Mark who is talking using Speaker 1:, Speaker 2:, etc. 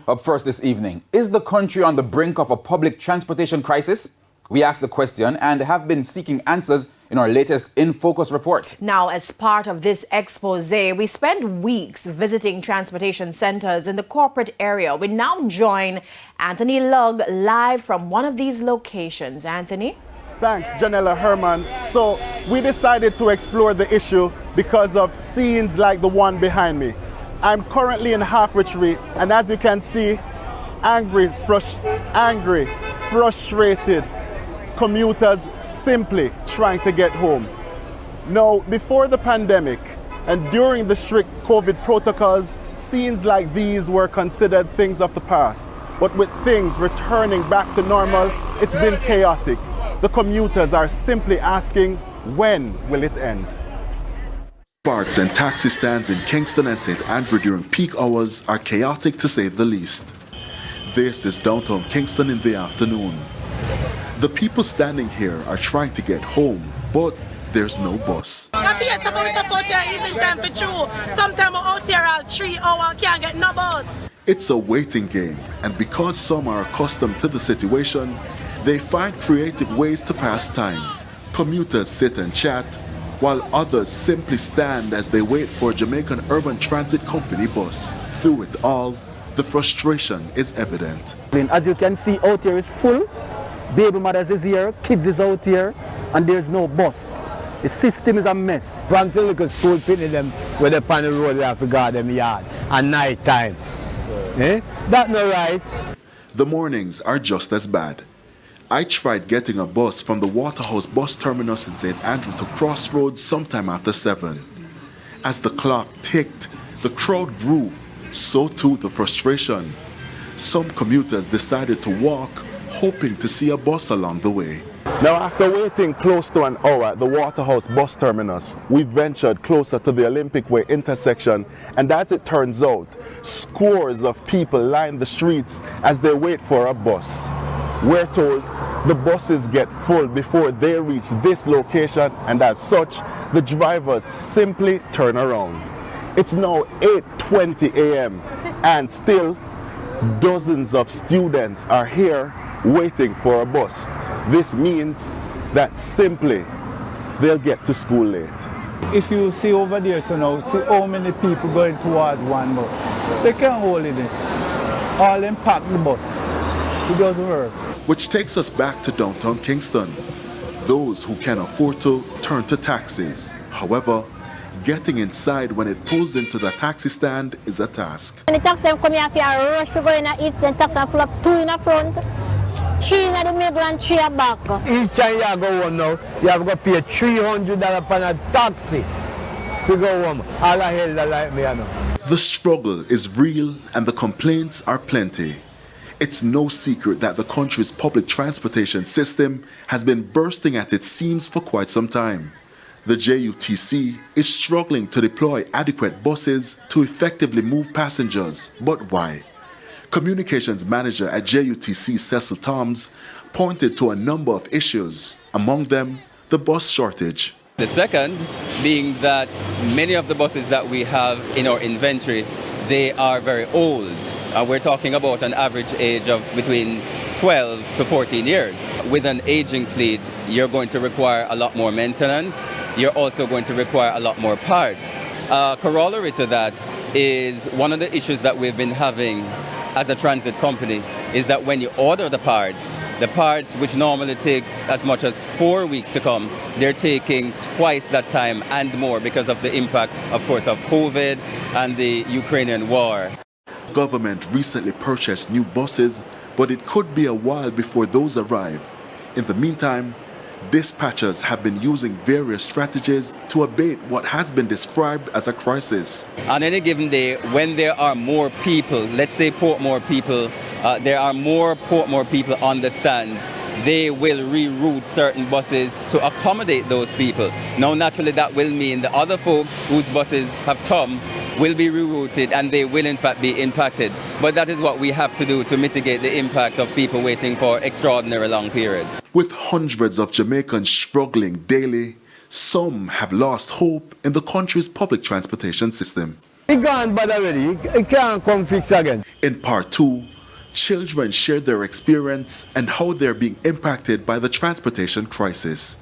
Speaker 1: Up first this evening, is the country on the brink of a public transportation crisis? We asked the question and have been seeking answers in our latest In Focus report.
Speaker 2: Now, as part of this expose, we spent weeks visiting transportation centers in the corporate area. We now join Anthony Lugg live from one of these locations. Anthony?
Speaker 3: Thanks, Janella Herman. So we decided to explore the issue because of scenes like the one behind me. I'm currently in half retreat, and as you can see, angry, frustrated commuters simply trying to get home. Now, before the pandemic and during the strict COVID protocols, scenes like these were considered things of the past. But with things returning back to normal, it's been chaotic. The commuters are simply asking, when will it end?
Speaker 4: Parks and taxi stands in Kingston and St. Andrew during peak hours are chaotic to say the least. This is downtown Kingston in the afternoon. The people standing here are trying to get home, but there's no bus.
Speaker 5: Sometimes out here all 3 hours, can't get no bus.
Speaker 4: It's a waiting game, and because some are accustomed to the situation, they find creative ways to pass time. Commuters sit and chat, while others simply stand as they wait for a Jamaican Urban Transit Company bus. Through it all, the frustration is evident.
Speaker 6: As you can see, out here is full. Baby mothers is here, kids is out here, and there's no bus. The system is a mess.
Speaker 7: From to look at school pitting them with the panel road, they have to guard them yard at night time. That's not right.
Speaker 4: The mornings are just as bad. I tried getting a bus from the Waterhouse bus terminus in St. Andrew to Crossroads sometime after 7. As the clock ticked, the crowd grew, so too the frustration. Some commuters decided to walk, hoping to see a bus along the way.
Speaker 3: Now, after waiting close to an hour at the Waterhouse bus terminus, we ventured closer to the Olympic Way intersection, and as it turns out, scores of people line the streets as they wait for a bus. We're told the buses get full before they reach this location, and as such, the drivers simply turn around. It's now 8:20 a.m. and still dozens of students are here waiting for a bus. This means that simply they'll get to school late.
Speaker 8: If you see over there, so now, see how many people going towards one bus. They can't hold it in. All them pack the bus. It doesn't work.
Speaker 4: Which takes us back to downtown Kingston. Those who can afford to turn to taxis. However, getting inside when it pulls into the taxi stand is a task.
Speaker 9: When the taxi come here, if you rush to go in and eat, then taxi full up 2 in the front, 3 in the middle and 3 at back.
Speaker 7: Each time you go home now, you have to pay $300 for a taxi to go home. All the hell that like me, you know.
Speaker 4: The struggle is real and the complaints are plenty. It's no secret that the country's public transportation system has been bursting at its seams for quite some time. The JUTC is struggling to deploy adequate buses to effectively move passengers. But why? Communications manager at JUTC, Cecil Toms, pointed to a number of issues, among them the bus shortage.
Speaker 10: The second being that many of the buses that we have in our inventory, they are very old. We're talking about an average age of between 12 to 14 years. With an aging fleet, you're going to require a lot more maintenance. You're also going to require a lot more parts. Corollary to that is one of the issues that we've been having as a transit company is that when you order the parts which normally takes as much as 4 weeks to come, they're taking twice that time and more because of the impact, of course, of COVID and the Ukrainian war.
Speaker 4: Government recently purchased new buses, but it could be a while before those arrive. In the meantime, dispatchers have been using various strategies to abate what has been described as a crisis.
Speaker 10: On any given day, when there are more people, let's say Portmore people, there are more Portmore people on the stands, they will reroute certain buses to accommodate those people. Now, naturally, that will mean the other folks whose buses have come will be rerouted and they will in fact be impacted. But that is what we have to do to mitigate the impact of people waiting for extraordinary long periods.
Speaker 4: With hundreds of Jamaicans struggling daily, some have lost hope in the country's public transportation system.
Speaker 7: He gone bad already. He can't come fix again.
Speaker 4: In part 2, children share their experience and how they're being impacted by the transportation crisis.